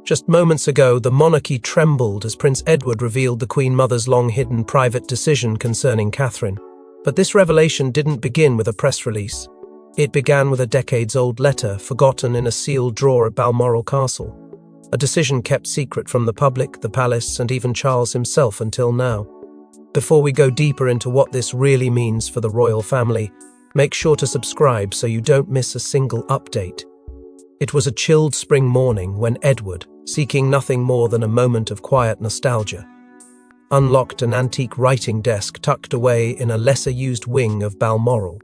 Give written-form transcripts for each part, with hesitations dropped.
Just moments ago, the monarchy trembled as Prince Edward revealed the Queen Mother's long-hidden private decision concerning Catherine. But this revelation didn't begin with a press release. It began with a decades-old letter forgotten in a sealed drawer at Balmoral Castle. A decision kept secret from the public, the palace, and even Charles himself until now. Before we go deeper into what this really means for the royal family, make sure to subscribe so you don't miss a single update. It was a chilled spring morning when Edward, seeking nothing more than a moment of quiet nostalgia, unlocked an antique writing desk tucked away in a lesser-used wing of Balmoral.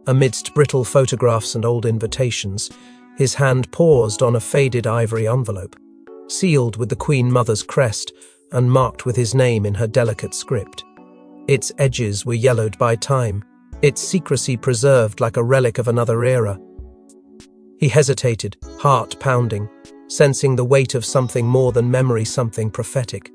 Amidst brittle photographs and old invitations, his hand paused on a faded ivory envelope, sealed with the Queen Mother's crest and marked with his name in her delicate script. Its edges were yellowed by time, its secrecy preserved like a relic of another era. He hesitated, heart pounding, sensing the weight of something more than memory, something prophetic.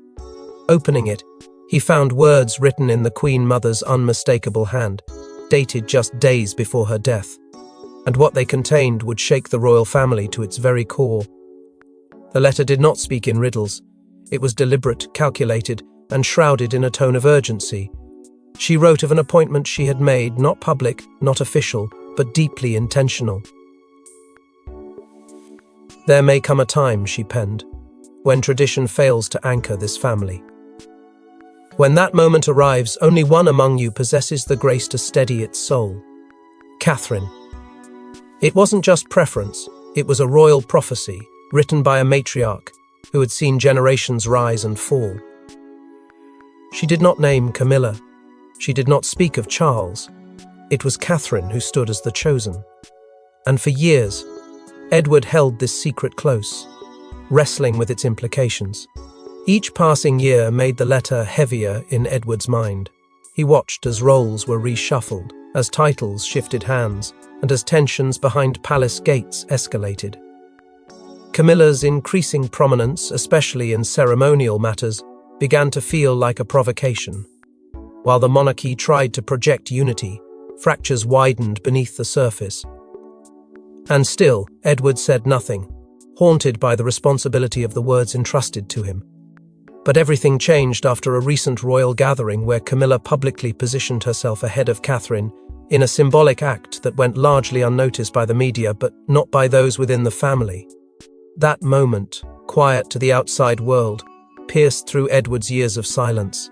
Opening it, he found words written in the Queen Mother's unmistakable hand, dated just days before her death, and what they contained would shake the royal family to its very core. The letter did not speak in riddles. It was deliberate, calculated, and shrouded in a tone of urgency. She wrote of an appointment she had made, not public, not official, but deeply intentional. "There may come a time," she penned, "when tradition fails to anchor this family. When that moment arrives, only one among you possesses the grace to steady its soul. Catherine." It wasn't just preference, it was a royal prophecy, written by a matriarch who had seen generations rise and fall. She did not name Camilla. She did not speak of Charles. It was Catherine who stood as the chosen. And for years, Edward held this secret close, wrestling with its implications. Each passing year made the letter heavier in Edward's mind. He watched as roles were reshuffled, as titles shifted hands, and as tensions behind palace gates escalated. Camilla's increasing prominence, especially in ceremonial matters, began to feel like a provocation. While the monarchy tried to project unity, fractures widened beneath the surface. And still, Edward said nothing, haunted by the responsibility of the words entrusted to him. But everything changed after a recent royal gathering where Camilla publicly positioned herself ahead of Catherine in a symbolic act that went largely unnoticed by the media but not by those within the family. That moment, quiet to the outside world, pierced through Edward's years of silence.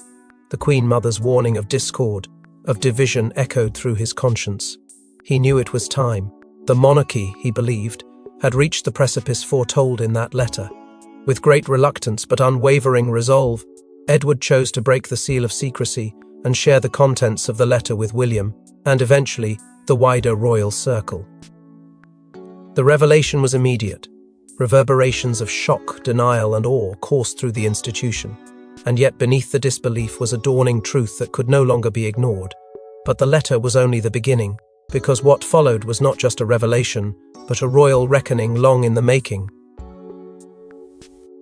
The Queen Mother's warning of discord, of division echoed through his conscience. He knew it was time. The monarchy, he believed, had reached the precipice foretold in that letter. With great reluctance but unwavering resolve, Edward chose to break the seal of secrecy and share the contents of the letter with William, and eventually the wider royal circle. The revelation was immediate. Reverberations of shock, denial, and awe coursed through the institution, and yet beneath the disbelief was a dawning truth that could no longer be ignored. But the letter was only the beginning, because what followed was not just a revelation, but a royal reckoning long in the making.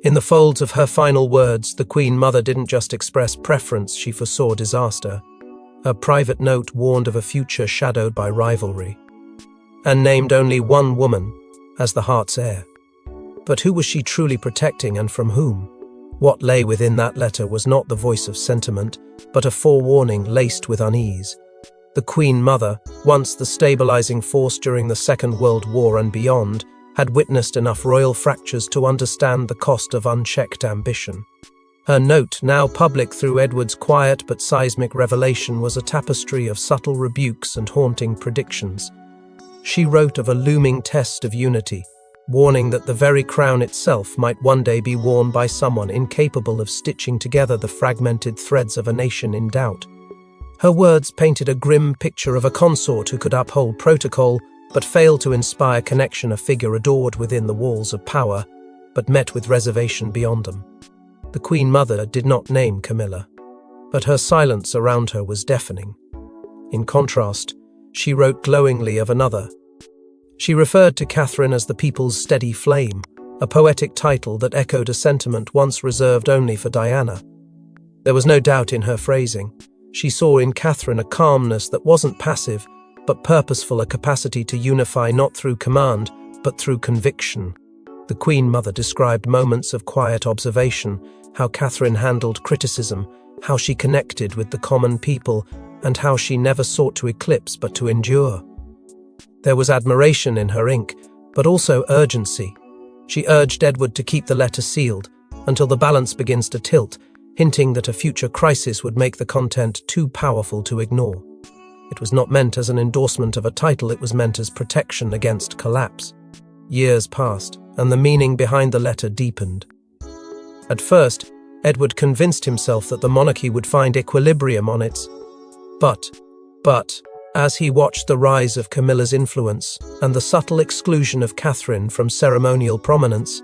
In the folds of her final words, the Queen Mother didn't just express preference, she foresaw disaster. Her private note warned of a future shadowed by rivalry, and named only one woman as the heart's heir. But who was she truly protecting, and from whom? What lay within that letter was not the voice of sentiment, but a forewarning laced with unease. The Queen Mother, once the stabilizing force during the Second World War and beyond, had witnessed enough royal fractures to understand the cost of unchecked ambition. Her note, now public through Edward's quiet but seismic revelation, was a tapestry of subtle rebukes and haunting predictions. She wrote of a looming test of unity, warning that the very crown itself might one day be worn by someone incapable of stitching together the fragmented threads of a nation in doubt. Her words painted a grim picture of a consort who could uphold protocol, but failed to inspire connection, a figure adored within the walls of power, but met with reservation beyond them. The Queen Mother did not name Camilla, but her silence around her was deafening. In contrast, she wrote glowingly of another. She referred to Catherine as the people's steady flame, a poetic title that echoed a sentiment once reserved only for Diana. There was no doubt in her phrasing. She saw in Catherine a calmness that wasn't passive, but purposeful, a capacity to unify not through command, but through conviction. The Queen Mother described moments of quiet observation, how Catherine handled criticism, how she connected with the common people, and how she never sought to eclipse but to endure. There was admiration in her ink, but also urgency. She urged Edward to keep the letter sealed until the balance begins to tilt, hinting that a future crisis would make the content too powerful to ignore. It was not meant as an endorsement of a title, it was meant as protection against collapse. Years passed, and the meaning behind the letter deepened. At first, Edward convinced himself that the monarchy would find equilibrium on its But, as he watched the rise of Camilla's influence and the subtle exclusion of Catherine from ceremonial prominence,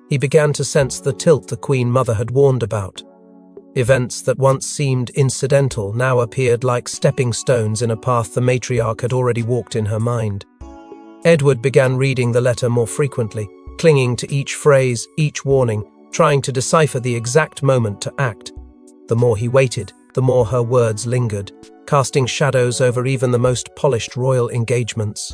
he began to sense the tilt the Queen Mother had warned about. Events that once seemed incidental now appeared like stepping stones in a path the matriarch had already walked in her mind. Edward began reading the letter more frequently, clinging to each phrase, each warning, trying to decipher the exact moment to act. The more he waited, the more her words lingered, casting shadows over even the most polished royal engagements.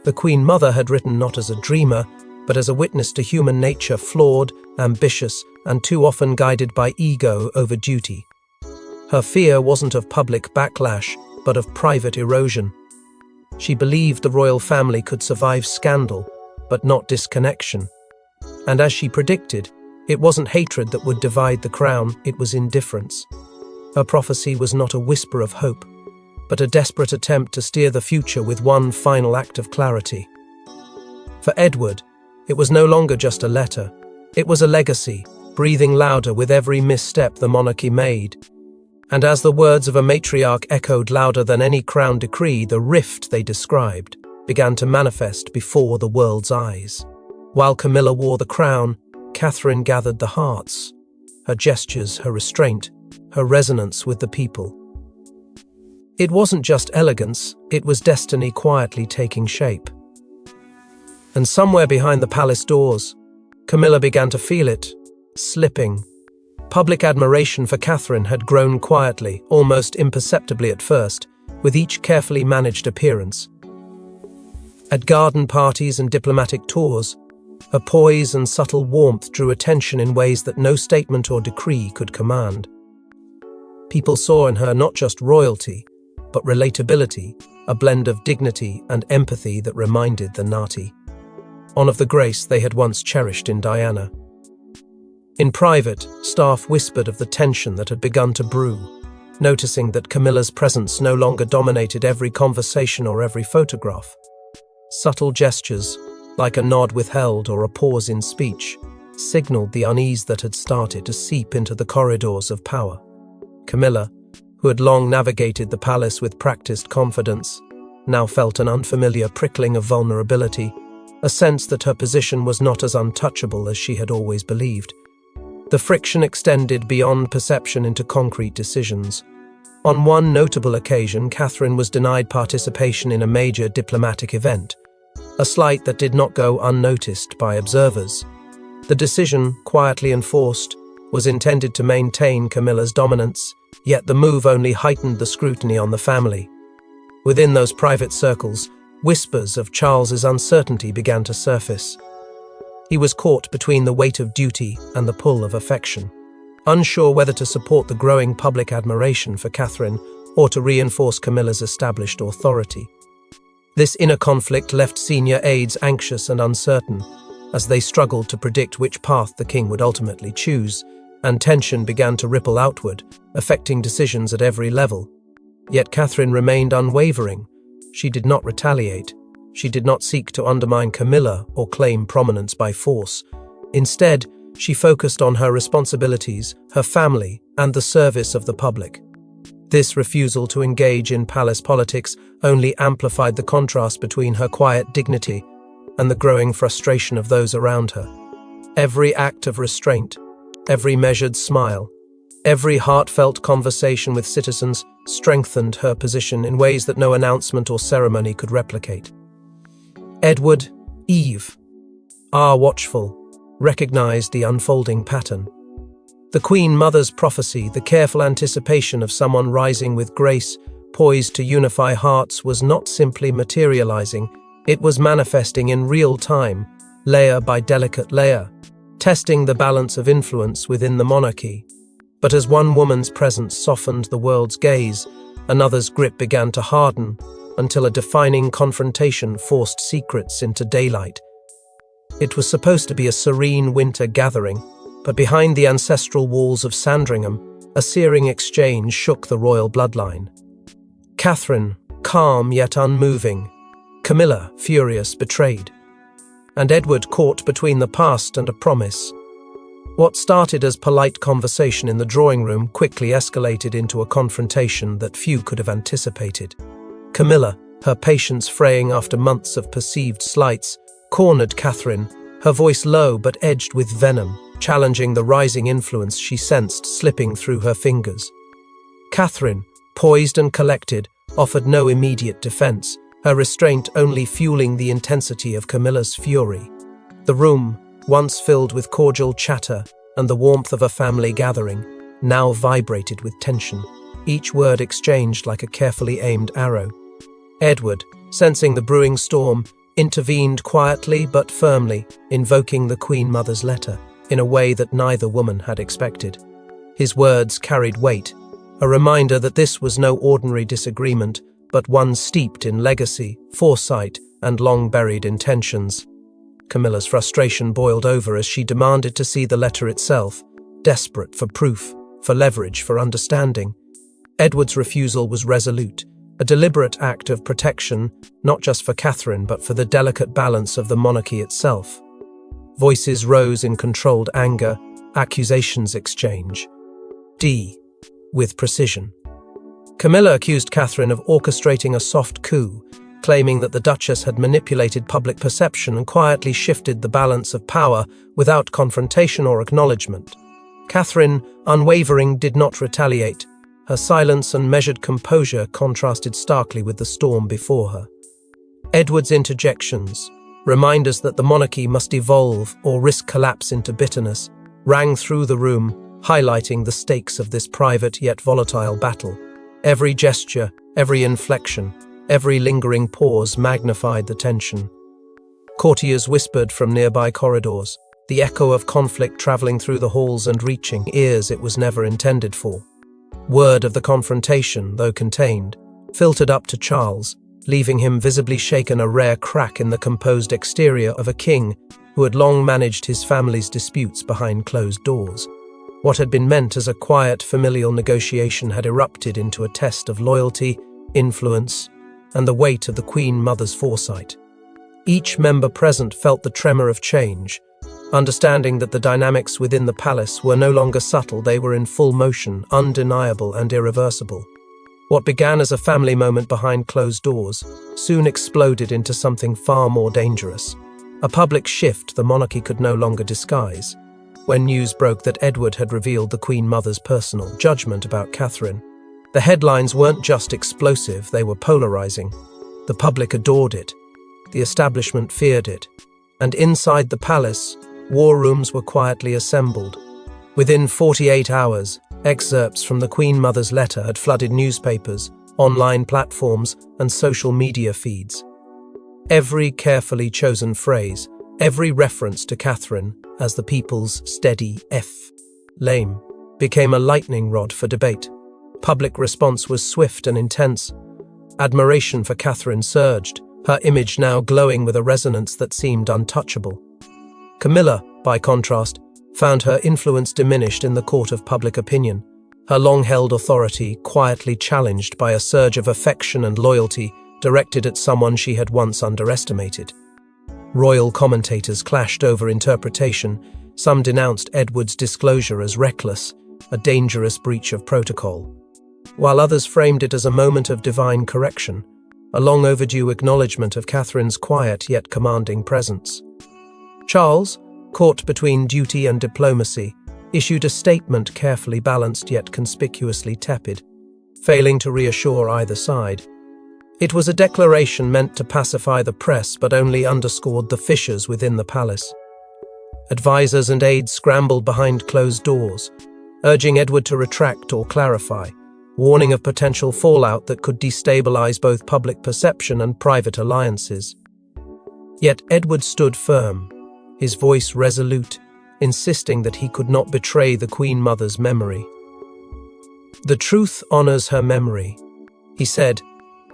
The Queen Mother had written not as a dreamer, but as a witness to human nature, flawed, ambitious, and too often guided by ego over duty. Her fear wasn't of public backlash, but of private erosion. She believed the royal family could survive scandal, but not disconnection. And as she predicted, it wasn't hatred that would divide the crown, it was indifference. Her prophecy was not a whisper of hope, but a desperate attempt to steer the future with one final act of clarity. For Edward, it was no longer just a letter. It was a legacy, breathing louder with every misstep the monarchy made. And as the words of a matriarch echoed louder than any crown decree, the rift they described began to manifest before the world's eyes. While Camilla wore the crown, Catherine gathered the hearts. Her gestures, her restraint, her resonance with the people. It wasn't just elegance, it was destiny quietly taking shape. And somewhere behind the palace doors, Camilla began to feel it, slipping. Public admiration for Catherine had grown quietly, almost imperceptibly at first, with each carefully managed appearance. At garden parties and diplomatic tours, her poise and subtle warmth drew attention in ways that no statement or decree could command. People saw in her not just royalty, but relatability, a blend of dignity and empathy that reminded the Nati of the grace they had once cherished in Diana. In private, staff whispered of the tension that had begun to brew, noticing that Camilla's presence no longer dominated every conversation or every photograph. Subtle gestures, like a nod withheld or a pause in speech, signaled the unease that had started to seep into the corridors of power. Camilla, who had long navigated the palace with practiced confidence, now felt an unfamiliar prickling of vulnerability, a sense that her position was not as untouchable as she had always believed. The friction extended beyond perception into concrete decisions. On one notable occasion, Catherine was denied participation in a major diplomatic event, a slight that did not go unnoticed by observers. The decision, quietly enforced, was intended to maintain Camilla's dominance, yet the move only heightened the scrutiny on the family. Within those private circles, whispers of Charles's uncertainty began to surface. He was caught between the weight of duty and the pull of affection, unsure whether to support the growing public admiration for Catherine or to reinforce Camilla's established authority. This inner conflict left senior aides anxious and uncertain, as they struggled to predict which path the king would ultimately choose, and tension began to ripple outward, affecting decisions at every level. Yet Catherine remained unwavering. She did not retaliate. She did not seek to undermine Camilla or claim prominence by force. Instead, she focused on her responsibilities, her family, and the service of the public. This refusal to engage in palace politics only amplified the contrast between her quiet dignity and the growing frustration of those around her. Every act of restraint, every measured smile, every heartfelt conversation with citizens strengthened her position in ways that no announcement or ceremony could replicate. Edward, Eve, watchful, recognized the unfolding pattern. The Queen Mother's prophecy, the careful anticipation of someone rising with grace, poised to unify hearts, was not simply materializing, it was manifesting in real time, layer by delicate layer, testing the balance of influence within the monarchy. But as one woman's presence softened the world's gaze, another's grip began to harden, until a defining confrontation forced secrets into daylight. It was supposed to be a serene winter gathering, but behind the ancestral walls of Sandringham, a searing exchange shook the royal bloodline. Catherine, calm yet unmoving; Camilla, furious, betrayed; and Edward caught between the past and a promise. What started as polite conversation in the drawing room quickly escalated into a confrontation that few could have anticipated. Camilla, her patience fraying after months of perceived slights, cornered Catherine, her voice low but edged with venom, challenging the rising influence she sensed slipping through her fingers. Catherine, poised and collected, offered no immediate defense, her restraint only fueling the intensity of Camilla's fury. The room, once filled with cordial chatter and the warmth of a family gathering, now vibrated with tension, each word exchanged like a carefully aimed arrow. Edward, sensing the brewing storm, intervened quietly but firmly, invoking the Queen Mother's letter in a way that neither woman had expected. His words carried weight, a reminder that this was no ordinary disagreement, but one steeped in legacy, foresight, and long-buried intentions. Camilla's frustration boiled over as she demanded to see the letter itself, desperate for proof, for leverage, for understanding. Edward's refusal was resolute, a deliberate act of protection, not just for Catherine but for the delicate balance of the monarchy itself. Voices rose in controlled anger, accusations exchanged. With precision. Camilla accused Catherine of orchestrating a soft coup, claiming that the Duchess had manipulated public perception and quietly shifted the balance of power without confrontation or acknowledgment. Catherine, unwavering, did not retaliate. Her silence and measured composure contrasted starkly with the storm before her. Edward's interjections, reminders that the monarchy must evolve or risk collapse into bitterness, rang through the room, highlighting the stakes of this private yet volatile battle. Every gesture, every inflection, every lingering pause magnified the tension. Courtiers whispered from nearby corridors, the echo of conflict traveling through the halls and reaching ears it was never intended for. Word of the confrontation, though contained, filtered up to Charles, leaving him visibly shaken, a rare crack in the composed exterior of a king who had long managed his family's disputes behind closed doors. What had been meant as a quiet, familial negotiation had erupted into a test of loyalty, influence, and the weight of the Queen Mother's foresight. Each member present felt the tremor of change, understanding that the dynamics within the palace were no longer subtle, they were in full motion, undeniable and irreversible. What began as a family moment behind closed doors soon exploded into something far more dangerous. A public shift the monarchy could no longer disguise. When news broke that Edward had revealed the Queen Mother's personal judgment about Catherine, the headlines weren't just explosive, they were polarizing. The public adored it, the establishment feared it, and inside the palace, war rooms were quietly assembled. Within 48 hours, excerpts from the Queen Mother's letter had flooded newspapers, online platforms, and social media feeds. Every carefully chosen phrase, every reference to Catherine as the people's steady lame, became a lightning rod for debate. Public response was swift and intense. Admiration for Catherine surged, her image now glowing with a resonance that seemed untouchable. Camilla, by contrast, found her influence diminished in the court of public opinion, her long-held authority quietly challenged by a surge of affection and loyalty directed at someone she had once underestimated. Royal commentators clashed over interpretation. Some denounced Edward's disclosure as reckless, a dangerous breach of protocol, while others framed it as a moment of divine correction, a long overdue acknowledgement of Catherine's quiet yet commanding presence. Charles, caught between duty and diplomacy, issued a statement carefully balanced yet conspicuously tepid, failing to reassure either side. It was a declaration meant to pacify the press but only underscored the fissures within the palace. Advisors and aides scrambled behind closed doors, urging Edward to retract or clarify, warning of potential fallout that could destabilize both public perception and private alliances. Yet Edward stood firm, his voice resolute, insisting that he could not betray the Queen Mother's memory. "The truth honors her memory," he said,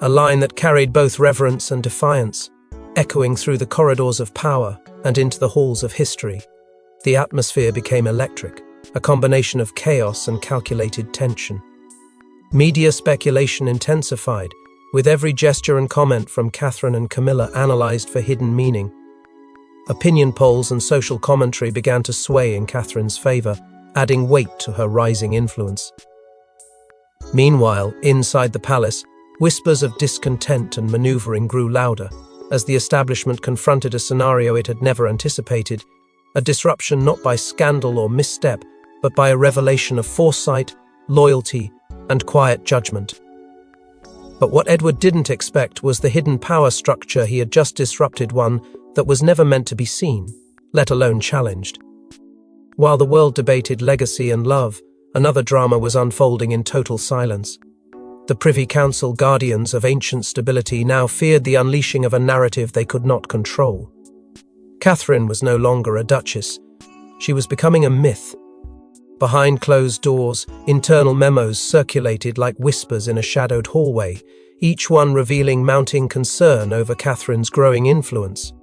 a line that carried both reverence and defiance, echoing through the corridors of power and into the halls of history. The atmosphere became electric, a combination of chaos and calculated tension. Media speculation intensified, with every gesture and comment from Catherine and Camilla analyzed for hidden meaning. Opinion polls and social commentary began to sway in Catherine's favor, adding weight to her rising influence. Meanwhile, inside the palace, whispers of discontent and maneuvering grew louder, as the establishment confronted a scenario it had never anticipated, a disruption not by scandal or misstep, but by a revelation of foresight, loyalty, and quiet judgment. But what Edward didn't expect was the hidden power structure he had just disrupted, one that was never meant to be seen, let alone challenged. While the world debated legacy and love, another drama was unfolding in total silence. The Privy Council, guardians of ancient stability, now feared the unleashing of a narrative they could not control. Catherine was no longer a duchess. She was becoming a myth. Behind closed doors, internal memos circulated like whispers in a shadowed hallway, each one revealing mounting concern over Catherine's growing influence.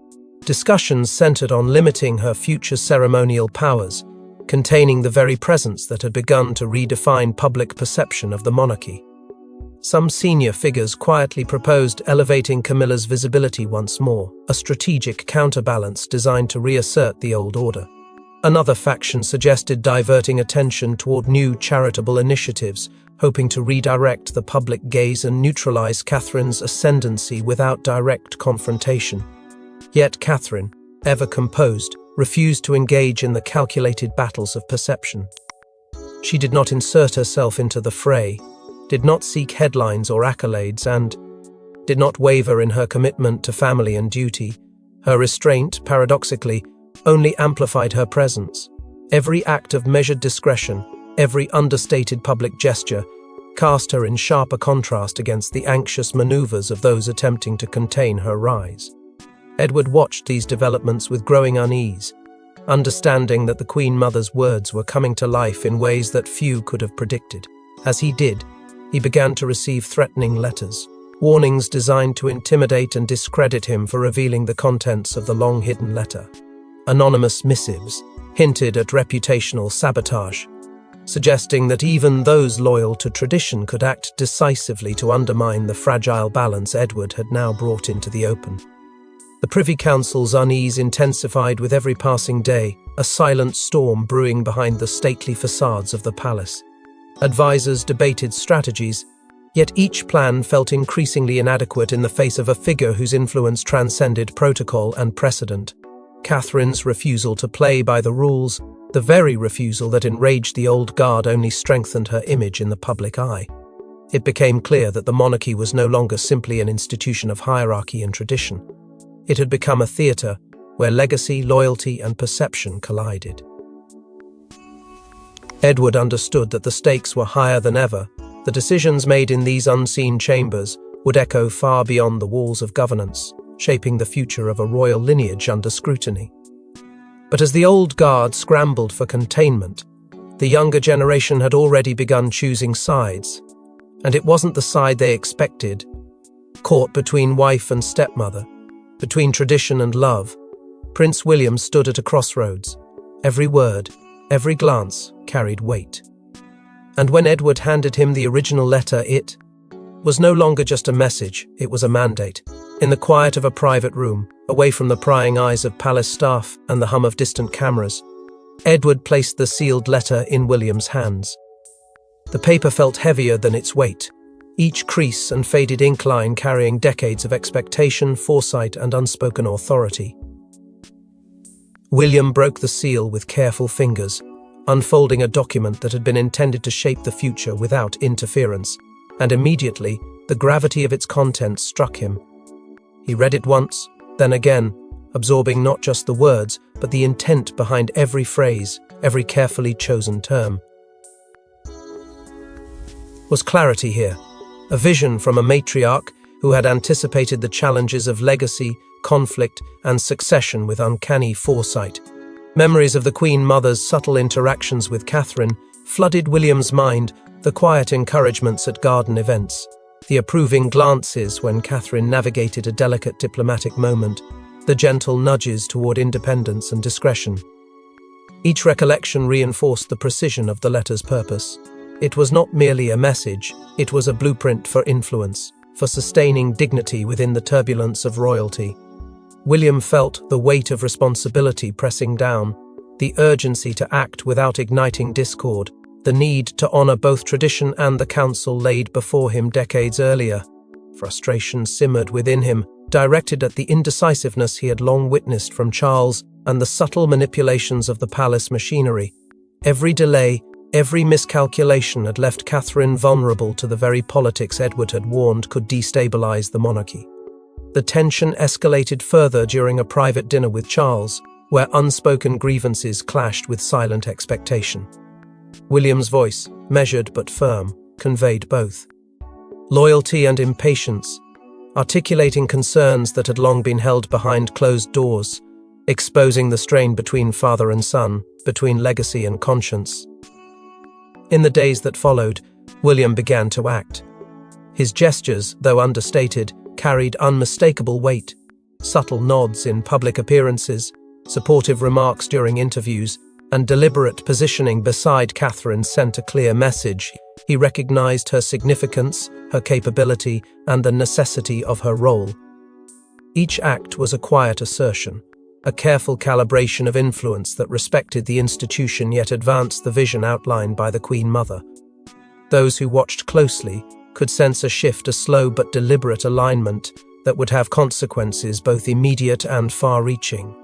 Discussions centered on limiting her future ceremonial powers, containing the very presence that had begun to redefine public perception of the monarchy. Some senior figures quietly proposed elevating Camilla's visibility once more, a strategic counterbalance designed to reassert the old order. Another faction suggested diverting attention toward new charitable initiatives, hoping to redirect the public gaze and neutralize Catherine's ascendancy without direct confrontation. Yet Catherine, ever composed, refused to engage in the calculated battles of perception. She did not insert herself into the fray, did not seek headlines or accolades, and did not waver in her commitment to family and duty. Her restraint, paradoxically, only amplified her presence. Every act of measured discretion, every understated public gesture, cast her in sharper contrast against the anxious maneuvers of those attempting to contain her rise. Edward watched these developments with growing unease, understanding that the Queen Mother's words were coming to life in ways that few could have predicted. As he did, he began to receive threatening letters, warnings designed to intimidate and discredit him for revealing the contents of the long-hidden letter. Anonymous missives hinted at reputational sabotage, suggesting that even those loyal to tradition could act decisively to undermine the fragile balance Edward had now brought into the open. The Privy Council's unease intensified with every passing day, a silent storm brewing behind the stately facades of the palace. Advisors debated strategies, yet each plan felt increasingly inadequate in the face of a figure whose influence transcended protocol and precedent. Catherine's refusal to play by the rules, the very refusal that enraged the old guard, only strengthened her image in the public eye. It became clear that the monarchy was no longer simply an institution of hierarchy and tradition. It had become a theatre where legacy, loyalty, and perception collided. Edward understood that the stakes were higher than ever. The decisions made in these unseen chambers would echo far beyond the walls of governance, shaping the future of a royal lineage under scrutiny. But as the old guard scrambled for containment, the younger generation had already begun choosing sides, and it wasn't the side they expected. Caught between wife and stepmother, between tradition and love, Prince William stood at a crossroads. Every word, every glance carried weight. And when Edward handed him the original letter, it was no longer just a message, it was a mandate. In the quiet of a private room, away from the prying eyes of palace staff and the hum of distant cameras, Edward placed the sealed letter in William's hands. The paper felt heavier than its weight, each crease and faded ink line carrying decades of expectation, foresight, and unspoken authority. William broke the seal with careful fingers, unfolding a document that had been intended to shape the future without interference, and immediately the gravity of its contents struck him. He read it once, then again, absorbing not just the words, but the intent behind every phrase, every carefully chosen term. Was clarity here, a vision from a matriarch who had anticipated the challenges of legacy, conflict, and succession with uncanny foresight. Memories of the Queen Mother's subtle interactions with Catherine flooded William's mind, the quiet encouragements at garden events, the approving glances when Catherine navigated a delicate diplomatic moment, the gentle nudges toward independence and discretion. Each recollection reinforced the precision of the letter's purpose. It was not merely a message, it was a blueprint for influence, for sustaining dignity within the turbulence of royalty. William felt the weight of responsibility pressing down, the urgency to act without igniting discord, the need to honor both tradition and the counsel laid before him decades earlier. Frustration simmered within him, directed at the indecisiveness he had long witnessed from Charles and the subtle manipulations of the palace machinery. Every delay, every miscalculation had left Catherine vulnerable to the very politics Edward had warned could destabilize the monarchy. The tension escalated further during a private dinner with Charles, where unspoken grievances clashed with silent expectation. William's voice, measured but firm, conveyed both loyalty and impatience, articulating concerns that had long been held behind closed doors, exposing the strain between father and son, between legacy and conscience. In the days that followed, William began to act. His gestures, though understated, carried unmistakable weight. Subtle nods in public appearances, supportive remarks during interviews, and deliberate positioning beside Catherine sent a clear message. He recognized her significance, her capability, and the necessity of her role. Each act was a quiet assertion, a careful calibration of influence that respected the institution yet advanced the vision outlined by the Queen Mother. Those who watched closely could sense a shift, a slow but deliberate alignment that would have consequences both immediate and far-reaching.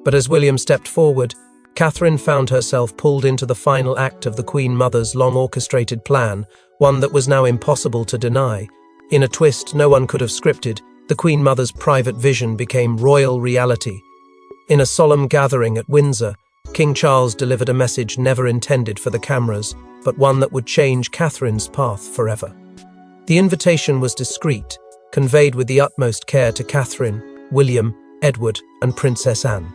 But as William stepped forward, Catherine found herself pulled into the final act of the Queen Mother's long-orchestrated plan, one that was now impossible to deny. In a twist no one could have scripted, the Queen Mother's private vision became royal reality. In a solemn gathering at Windsor, King Charles delivered a message never intended for the cameras, but one that would change Catherine's path forever. The invitation was discreet, conveyed with the utmost care to Catherine, William, Edward, and Princess Anne.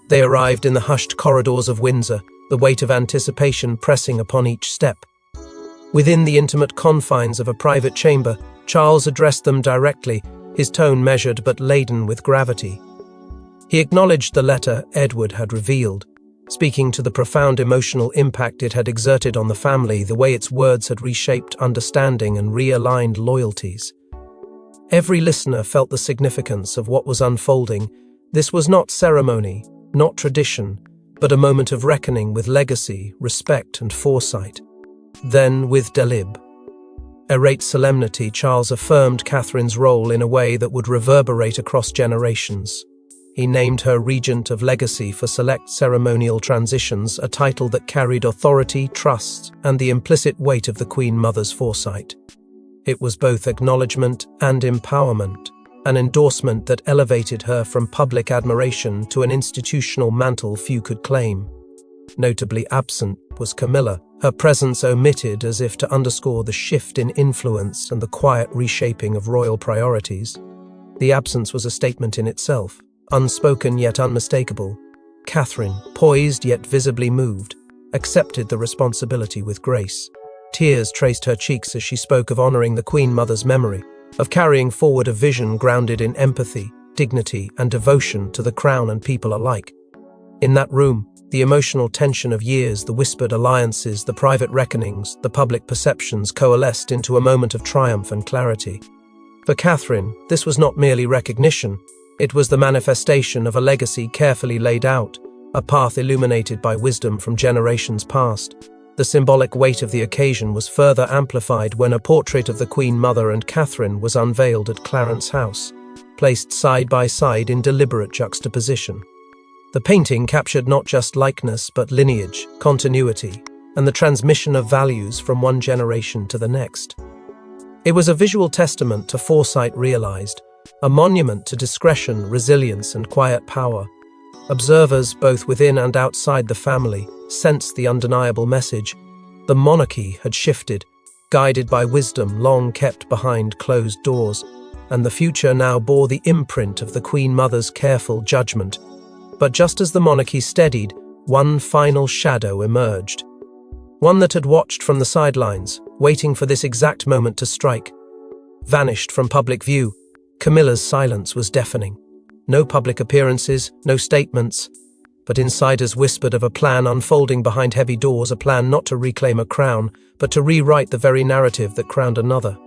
They arrived in the hushed corridors of Windsor, the weight of anticipation pressing upon each step. Within the intimate confines of a private chamber, Charles addressed them directly, his tone measured but laden with gravity. He acknowledged the letter Edward had revealed, speaking to the profound emotional impact it had exerted on the family, the way its words had reshaped understanding and realigned loyalties. Every listener felt the significance of what was unfolding. This was not ceremony, not tradition, but a moment of reckoning with legacy, respect, and foresight. Then, with irate solemnity, Charles affirmed Catherine's role in a way that would reverberate across generations. He named her Regent of Legacy for select ceremonial transitions, a title that carried authority, trust, and the implicit weight of the Queen Mother's foresight. It was both acknowledgment and empowerment, an endorsement that elevated her from public admiration to an institutional mantle few could claim. Notably absent was Camilla, her presence omitted as if to underscore the shift in influence and the quiet reshaping of royal priorities. The absence was a statement in itself, unspoken yet unmistakable. Catherine, poised yet visibly moved, accepted the responsibility with grace. Tears traced her cheeks as she spoke of honoring the Queen Mother's memory, of carrying forward a vision grounded in empathy, dignity, and devotion to the crown and people alike. In that room, the emotional tension of years, the whispered alliances, the private reckonings, the public perceptions coalesced into a moment of triumph and clarity. For Catherine, this was not merely recognition, it was the manifestation of a legacy carefully laid out, a path illuminated by wisdom from generations past. The symbolic weight of the occasion was further amplified when a portrait of the Queen Mother and Catherine was unveiled at Clarence House, placed side by side in deliberate juxtaposition. The painting captured not just likeness but lineage, continuity, and the transmission of values from one generation to the next. It was a visual testament to foresight realized, a monument to discretion, resilience, and quiet power. Observers, both within and outside the family, sensed the undeniable message. The monarchy had shifted, guided by wisdom long kept behind closed doors. and the future now bore the imprint of the Queen Mother's careful judgment. But just as the monarchy steadied, one final shadow emerged. One that had watched from the sidelines, waiting for this exact moment to strike. Vanished from public view, Camilla's silence was deafening. No public appearances, no statements, but insiders whispered of a plan unfolding behind heavy doors, a plan not to reclaim a crown, but to rewrite the very narrative that crowned another.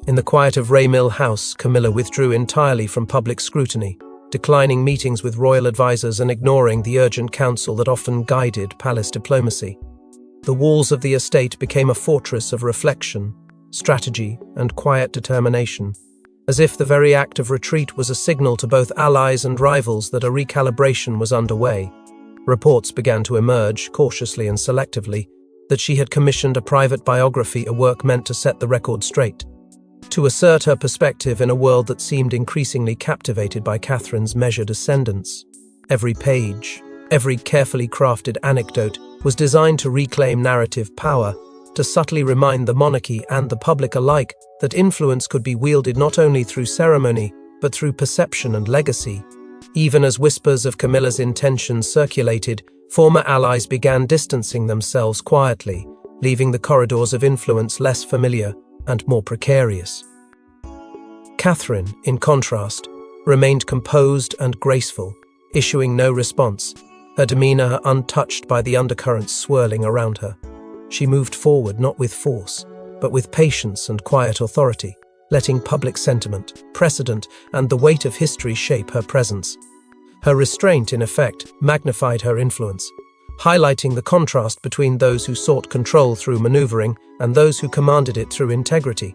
In the quiet of Mill House, Camilla withdrew entirely from public scrutiny, declining meetings with royal advisors and ignoring the urgent counsel that often guided palace diplomacy. The walls of the estate became a fortress of reflection, strategy, and quiet determination, as if the very act of retreat was a signal to both allies and rivals that a recalibration was underway. Reports began to emerge, cautiously and selectively, that she had commissioned a private biography, a work meant to set the record straight, to assert her perspective in a world that seemed increasingly captivated by Catherine's measured ascendance. Every page, every carefully crafted anecdote was designed to reclaim narrative power, to subtly remind the monarchy and the public alike that influence could be wielded not only through ceremony, but through perception and legacy. Even as whispers of Camilla's intentions circulated, former allies began distancing themselves quietly, leaving the corridors of influence less familiar and more precarious. Catherine, in contrast, remained composed and graceful, issuing no response, her demeanor untouched by the undercurrents swirling around her. She moved forward not with force, but with patience and quiet authority, letting public sentiment, precedent, and the weight of history shape her presence. Her restraint, in effect, magnified her influence, highlighting the contrast between those who sought control through maneuvering and those who commanded it through integrity.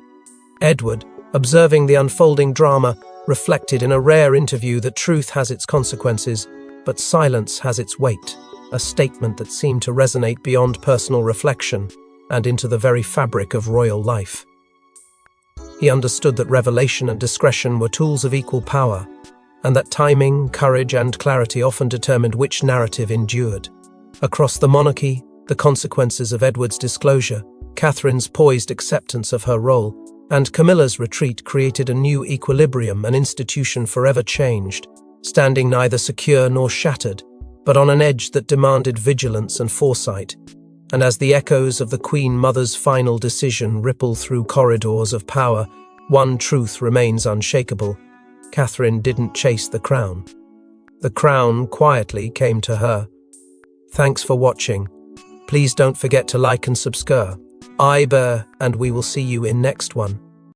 Edward, observing the unfolding drama, reflected in a rare interview that truth has its consequences, but silence has its weight, a statement that seemed to resonate beyond personal reflection and into the very fabric of royal life. He understood that revelation and discretion were tools of equal power, and that timing, courage, and clarity often determined which narrative endured. Across the monarchy, the consequences of Edward's disclosure, Catherine's poised acceptance of her role, and Camilla's retreat created a new equilibrium, an institution forever changed, standing neither secure nor shattered, but on an edge that demanded vigilance and foresight. And as the echoes of the Queen Mother's final decision ripple through corridors of power, one truth remains unshakable: Catherine didn't chase the crown. The crown quietly came to her. Thanks for watching. Please don't forget to like and subscribe. And we will see you in next one.